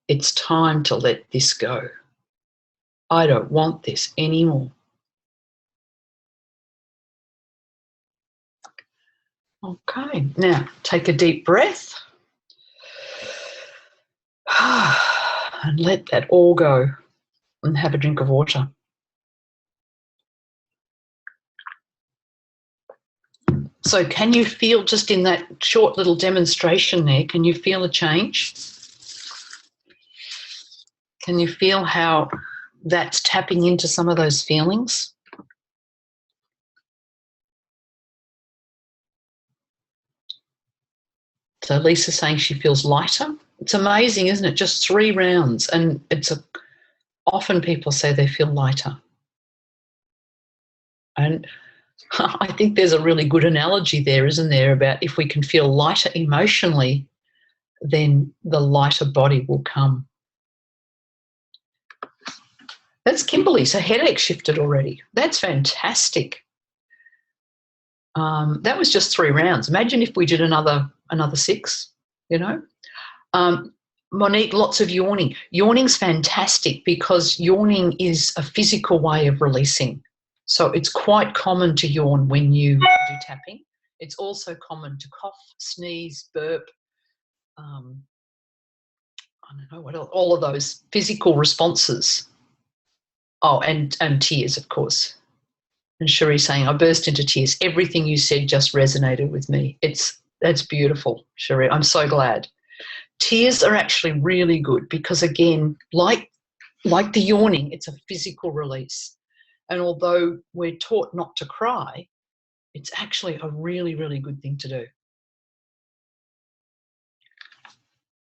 A: it's time to let this go. I don't want this anymore. Okay, now take a deep breath and let that all go and have a drink of water. So can you feel, just in that short little demonstration there, can you feel a change? Can you feel how that's tapping into some of those feelings? So Lisa's saying she feels lighter. It's amazing, isn't it? Just 3 rounds, and often people say they feel lighter. And I think there's a really good analogy there, isn't there, about if we can feel lighter emotionally, then the lighter body will come. That's Kimberly. So headache shifted already. That's fantastic. That was just 3 rounds. Imagine if we did another 6, you know. Monique, lots of yawning. Yawning's fantastic because yawning is a physical way of releasing. So it's quite common to yawn when you do tapping. It's also common to cough, sneeze, burp, I don't know what else, all of those physical responses. Oh, and tears, of course. And Cherie saying, I burst into tears. Everything you said just resonated with me. That's beautiful, Cherie. I'm so glad. Tears are actually really good because, again, like the yawning, it's a physical release. And although we're taught not to cry, it's actually a really, really good thing to do.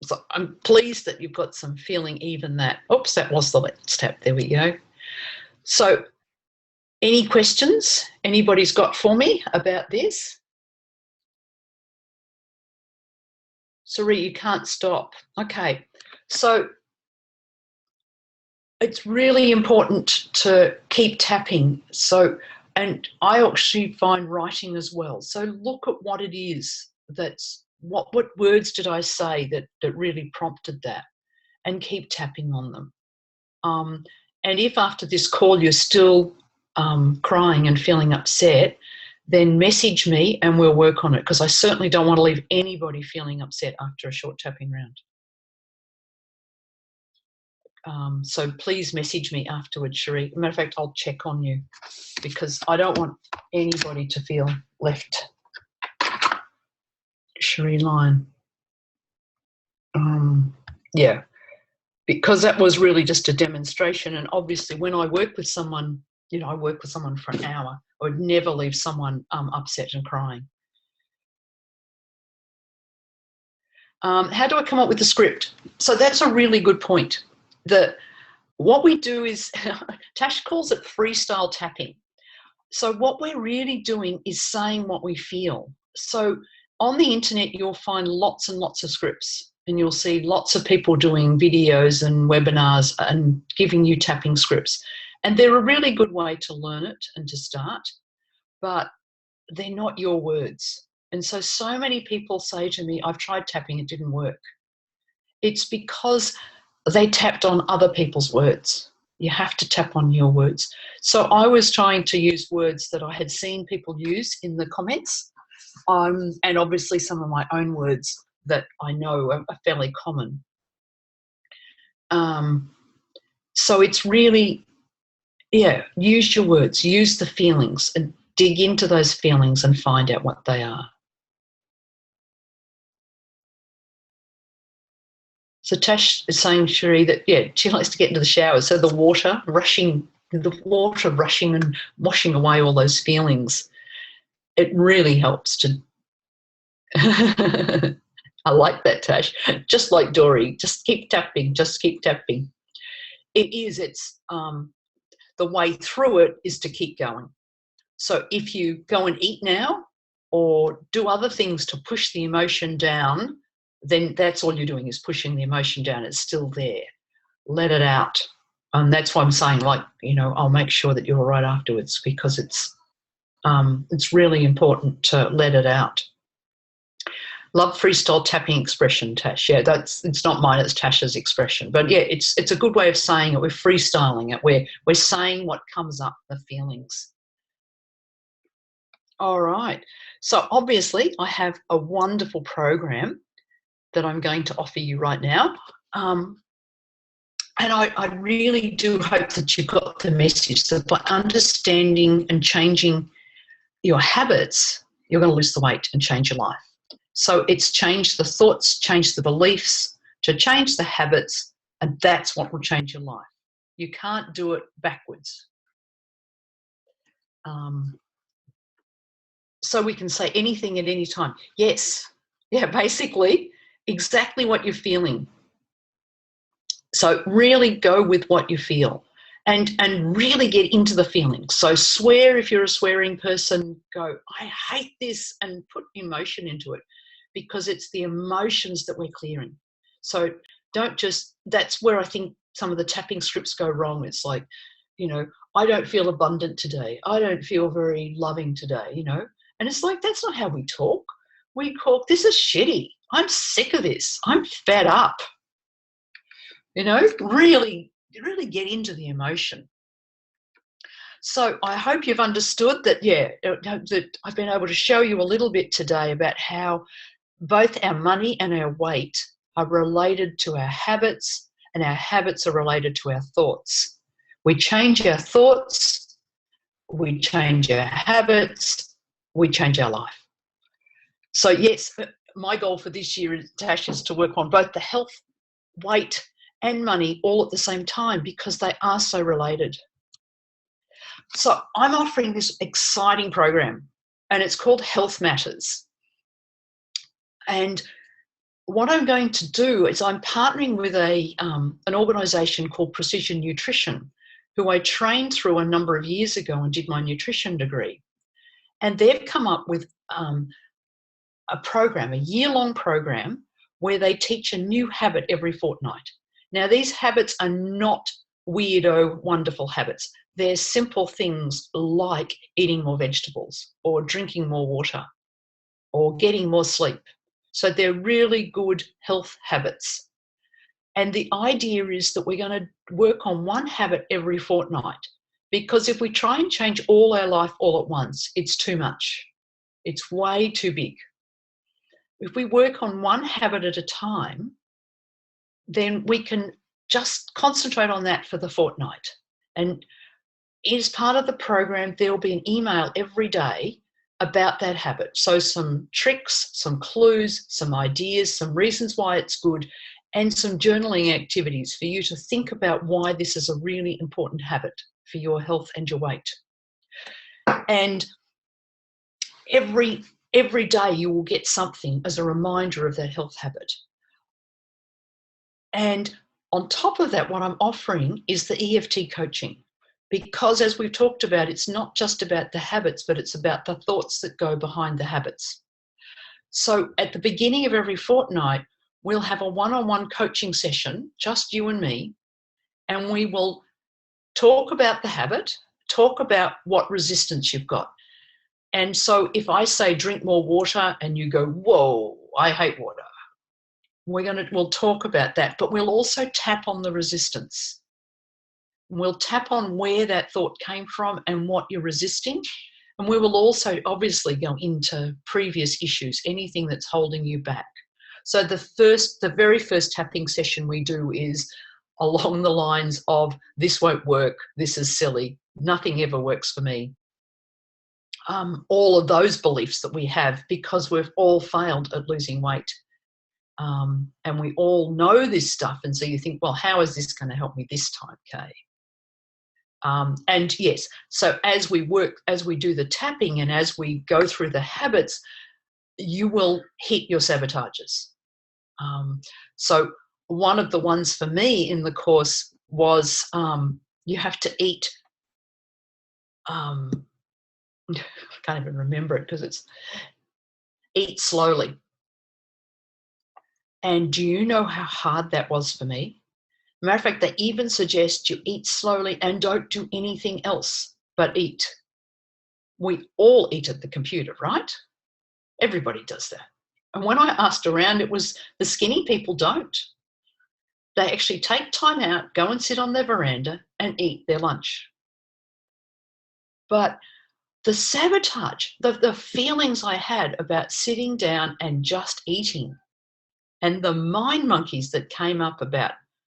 A: So I'm pleased that you've got some feeling even that. Oops, that was the let's tap. There we go. So any questions anybody's got for me about this? Sorry, you can't stop. Okay. So it's really important to keep tapping. And I actually find writing as well. So look at what it is that's, what words did I say that really prompted that, and keep tapping on them. And if after this call you're still crying and feeling upset, then message me and we'll work on it, because I certainly don't want to leave anybody feeling upset after a short tapping round. So please message me afterwards, Cherie. Matter of fact, I'll check on you because I don't want anybody to feel left. Cherie Line. Yeah, because that was really just a demonstration. And obviously when I work with someone, I work with someone for an hour, I would never leave someone upset and crying. How do I come up with the script? So that's a really good point. What we do is, Tash calls it freestyle tapping. So what we're really doing is saying what we feel. So on the internet, you'll find lots and lots of scripts, and you'll see lots of people doing videos and webinars and giving you tapping scripts. And they're a really good way to learn it and to start, but they're not your words. And so many people say to me, I've tried tapping, it didn't work. It's because they tapped on other people's words. You have to tap on your words. So I was trying to use words that I had seen people use in the comments, and obviously some of my own words that I know are fairly common. So it's really, use your words, use the feelings, and dig into those feelings and find out what they are. So Tash is saying, Cherie, that, she likes to get into the shower. So the water rushing and washing away all those feelings, it really helps to... I like that, Tash. Just like Dory, just keep tapping, just keep tapping. It's the way through it is to keep going. So if you go and eat now or do other things to push the emotion down, then that's all you're doing, is pushing the emotion down. It's still there. Let it out. And that's why I'm saying, I'll make sure that you're all right afterwards, because it's really important to let it out. Love freestyle tapping expression, Tash. Yeah, it's not mine, it's Tash's expression. But yeah, it's a good way of saying it. We're freestyling it. We're saying what comes up, the feelings. All right. So obviously I have a wonderful program that I'm going to offer you right now. And I really do hope that you got the message that by understanding and changing your habits, you're going to lose the weight and change your life. So it's change the thoughts, change the beliefs, to change the habits, and that's what will change your life. You can't do it backwards. So we can say anything at any time. Yes. Yeah, basically exactly what you're feeling. So really go with what you feel and really get into the feelings. So swear if you're a swearing person, go, I hate this, and put emotion into it, because it's the emotions that we're clearing. So don't just, that's where I think some of the tapping scripts go wrong. It's like, I don't feel abundant today. I don't feel very loving today, And it's like, that's not how we talk. We talk, this is shitty. I'm sick of this. I'm fed up. Really get into the emotion. So I hope you've understood that, that I've been able to show you a little bit today about how both our money and our weight are related to our habits, and our habits are related to our thoughts. We change our thoughts, we change our habits, we change our life. So yes, my goal for this year, Tash, is to work on both the health, weight and money all at the same time, because they are so related. So I'm offering this exciting program, and it's called Health Matters. And what I'm going to do is I'm partnering with an organisation called Precision Nutrition, who I trained through a number of years ago and did my nutrition degree. And they've come up with a program, a year-long program, where they teach a new habit every fortnight. Now, these habits are not weirdo, wonderful habits. They're simple things like eating more vegetables or drinking more water or getting more sleep. So they're really good health habits. And the idea is that we're going to work on one habit every fortnight, because if we try and change all our life all at once, it's too much. It's way too big. If we work on one habit at a time, then we can just concentrate on that for the fortnight. And as part of the program, there will be an email every day about that habit. So some tricks, some clues, some ideas, some reasons why it's good, and some journaling activities for you to think about why this is a really important habit for your health and your weight. And every day you will get something as a reminder of that health habit. And on top of that, what I'm offering is the EFT coaching, because as we've talked about, it's not just about the habits, but it's about the thoughts that go behind the habits. So at the beginning of every fortnight, we'll have a one-on-one coaching session, just you and me, and we will talk about the habit, talk about what resistance you've got. And so if I say drink more water and you go, whoa, I hate water, we'll talk about that, but we'll also tap on the resistance. We'll tap on where that thought came from and what you're resisting. And we will also obviously go into previous issues, anything that's holding you back. So the very first tapping session we do is along the lines of, this won't work, this is silly, nothing ever works for me. All of those beliefs that we have, because we've all failed at losing weight. And we all know this stuff, and so you think, well, how is this going to help me this time, Kay? And yes, so as we do the tapping and as we go through the habits, you will hit your sabotages. So one of the ones for me in the course was you have to eat, I can't even remember it because it's eat slowly. And do you know how hard that was for me? Matter of fact, they even suggest you eat slowly and don't do anything else but eat. We all eat at the computer, right? Everybody does that. And when I asked around, it was the skinny people don't. They actually take time out, go and sit on their veranda and eat their lunch. But the sabotage, the feelings I had about sitting down and just eating, and the mind monkeys that came up about,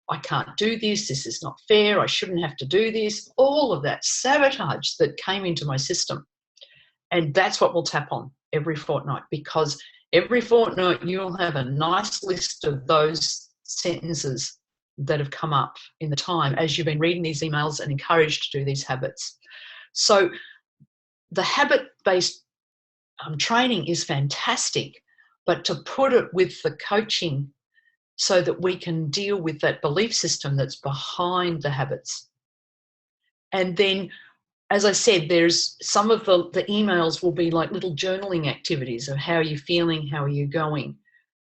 A: I can't do this, this is not fair, I shouldn't have to do this, all of that sabotage that came into my system. And that's what we'll tap on every fortnight, because every fortnight you'll have a nice list of those sentences that have come up in the time as you've been reading these emails and encouraged to do these habits. So the habit-based training is fantastic, but to put it with the coaching so that we can deal with that belief system that's behind the habits. And then, as I said, there's some of the emails will be like little journaling activities of how are you feeling, how are you going.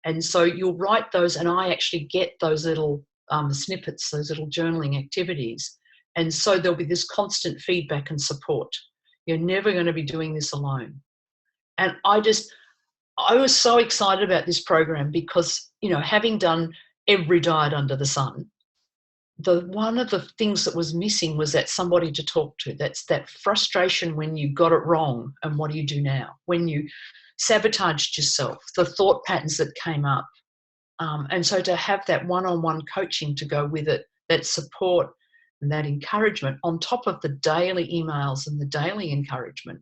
A: And so you'll write those, and I actually get those little snippets, those little journaling activities. And so there'll be this constant feedback and support. You're never going to be doing this alone. And I was so excited about this program because, you know, having done every diet under the sun, one of the things that was missing was that somebody to talk to. That's that frustration when you got it wrong and what do you do now? When you sabotaged yourself, the thought patterns that came up, And so to have that one-on-one coaching to go with it, that support and that encouragement on top of the daily emails and the daily encouragement,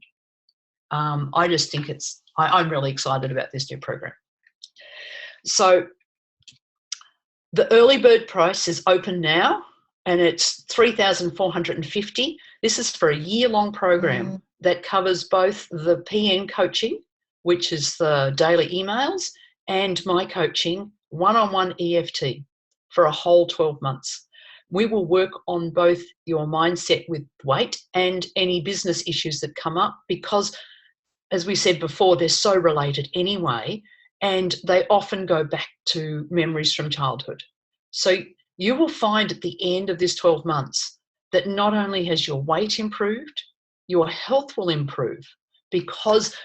A: I just think I'm really excited about this new program. So the early bird price is open now, and it's $3,450. This is for a year-long program that covers both the PN coaching, which is the daily emails, and my coaching, one-on-one EFT, for a whole 12 months. We will work on both your mindset with weight and any business issues that come up, because, as we said before, they're so related anyway, and they often go back to memories from childhood. So you will find at the end of this 12 months that not only has your weight improved, your health will improve, because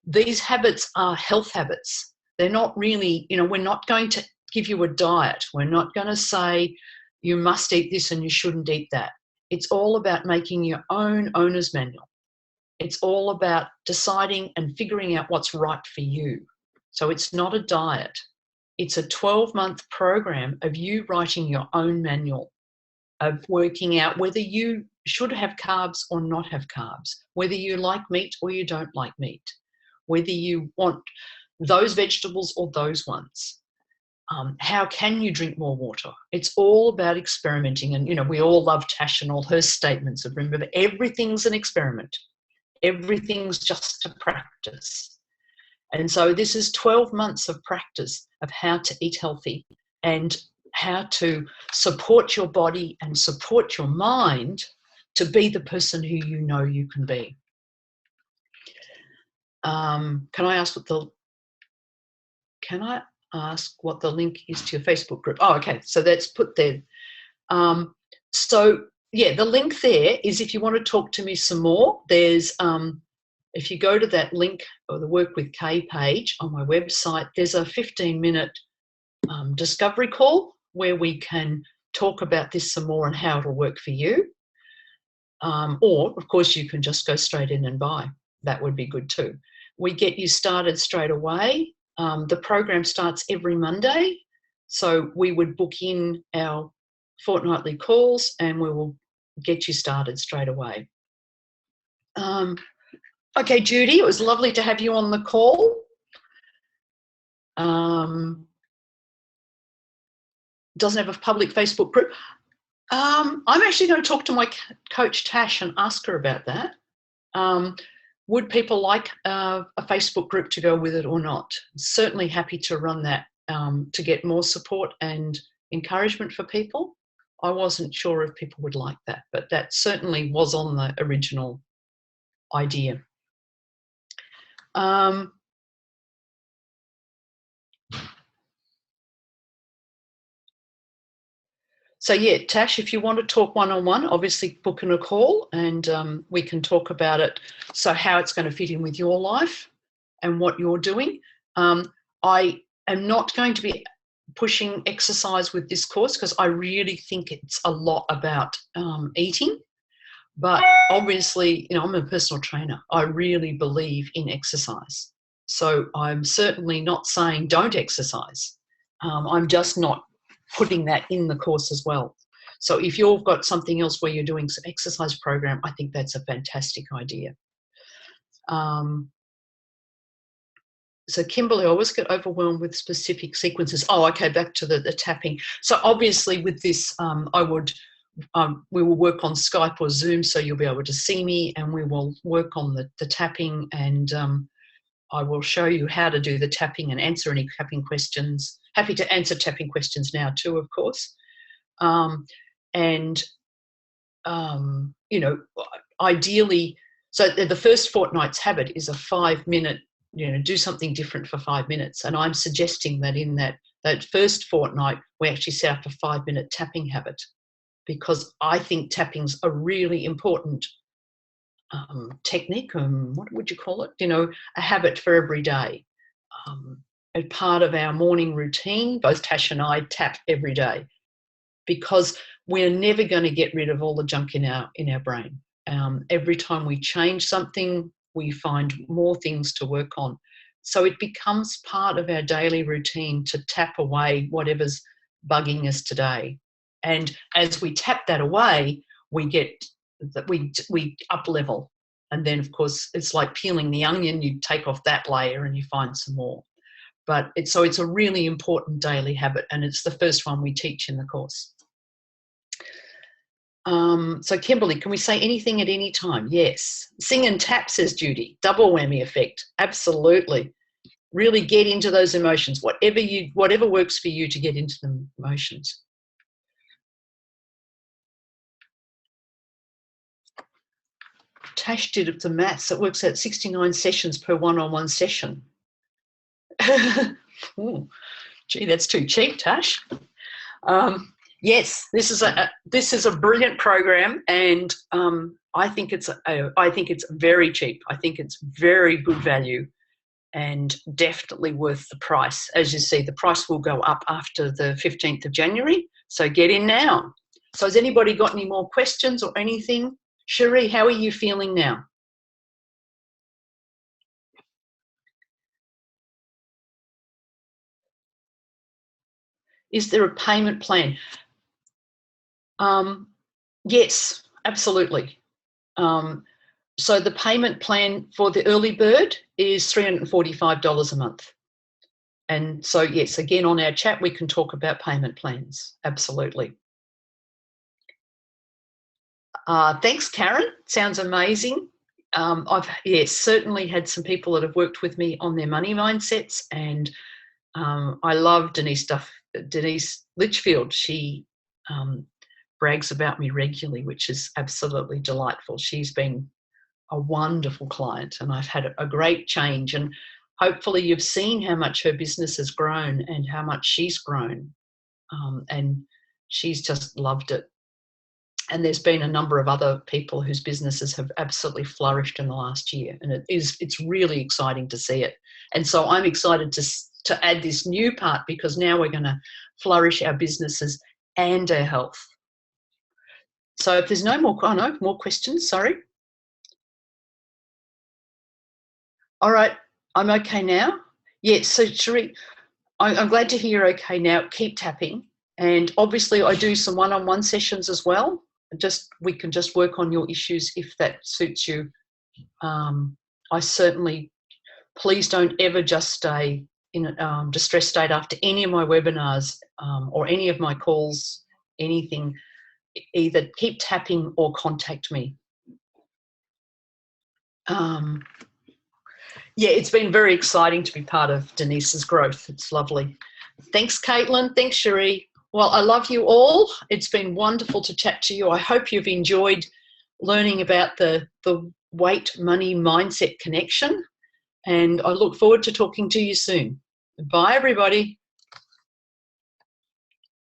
A: these habits are health habits. They're not really, we're not going to give you a diet. We're not going to say you must eat this and you shouldn't eat that. It's all about making your own owner's manual. It's all about deciding and figuring out what's right for you. So it's not a diet. It's a 12-month program of you writing your own manual, of working out whether you should have carbs or not have carbs, whether you like meat or you don't like meat, whether you want those vegetables or those ones. How can you drink more water? It's all about experimenting. And, we all love Tash and all her statements of, remember, everything's an experiment. Everything's just a practice. And so this is 12 months of practice of how to eat healthy and how to support your body and support your mind to be the person who you know you can be. Can I ask what the link is to your Facebook group? Oh, okay. So that's put there. The link there is if you want to talk to me some more. There's if you go to that link or the Work with Kay page on my website, there's a 15-minute discovery call where we can talk about this some more and how it'll work for you. Or, of course, you can just go straight in and buy. That would be good too. We get you started straight away. The program starts every Monday. So we would book in our fortnightly calls and we will get you started straight away. Okay, Judy, it was lovely to have you on the call. Doesn't have a public Facebook group. I'm actually going to talk to my coach Tash and ask her about that. Would people like a Facebook group to go with it or not? Certainly happy to run that to get more support and encouragement for people. I wasn't sure if people would like that, but that certainly was on the original idea. So yeah, Tash, if you want to talk one-on-one, obviously book in a call and we can talk about it. So how it's going to fit in with your life and what you're doing. I am not going to be pushing exercise with this course because I really think it's a lot about eating. But obviously, I'm a personal trainer. I really believe in exercise. So I'm certainly not saying don't exercise. I'm just not putting that in the course as well. So if you've got something else where you're doing some exercise program, I think that's a fantastic idea. So Kimberly, I always get overwhelmed with specific sequences. Oh, okay, back to the tapping. So obviously with this, we will work on Skype or Zoom, so you'll be able to see me, and we will work on the tapping, and I will show you how to do the tapping and answer any tapping questions. Happy to answer tapping questions now too, of course. Ideally, so the first fortnight's habit is a 5-minute, do something different for 5 minutes. And I'm suggesting that in that first fortnight, we actually set up a 5-minute tapping habit, because I think tapping's a really important technique, what would you call it? A habit for every day. As part of our morning routine, both Tash and I tap every day, because we're never going to get rid of all the junk in our brain. Every time we change something, we find more things to work on. So it becomes part of our daily routine to tap away whatever's bugging us today. And as we tap that away, we get that we up level. And then, of course, it's like peeling the onion. You take off that layer and you find some more. But it's a really important daily habit, and it's the first one we teach in the course. So Kimberly, can we say anything at any time? Yes. Sing and tap, says Judy. Double whammy effect. Absolutely. Really get into those emotions, whatever works for you to get into the emotions. Tash did the maths. It works out 69 sessions per one-on-one session. Ooh, gee, that's too cheap, Tash. Yes, this is a brilliant program, and I think it's very cheap. I think it's very good value, and definitely worth the price. As you see, the price will go up after the 15th of January, so get in now. So has anybody got any more questions or anything? Cherie, how are you feeling now? Is there a payment plan? Yes, absolutely. So the payment plan for the early bird is $345 a month. And so, yes, again, on our chat, we can talk about payment plans. Absolutely. Thanks, Karen. Sounds amazing. I've certainly had some people that have worked with me on their money mindsets, and I love Denise Litchfield. She brags about me regularly, which is absolutely delightful. She's been a wonderful client, and I've had a great change, and hopefully you've seen how much her business has grown and how much she's grown, and she's just loved it. And there's been a number of other people whose businesses have absolutely flourished in the last year, and it's really exciting to see it. And so I'm excited to add this new part, because now we're going to flourish our businesses and our health. So if there's no more, more questions, sorry. All right, I'm okay now. Yes, so Cherie, I'm glad to hear you're okay now. Keep tapping. And obviously I do some one-on-one sessions as well. We can just work on your issues if that suits you. I certainly, please don't ever just stay in a distressed state after any of my webinars or any of my calls, anything. Either keep tapping or contact me. Yeah, it's been very exciting to be part of Denise's growth. It's lovely. Thanks, Caitlin. Thanks, Cherie. Well, I love you all. It's been wonderful to chat to you. I hope you've enjoyed learning about the weight money mindset connection, and I look forward to talking to you soon. Bye, everybody.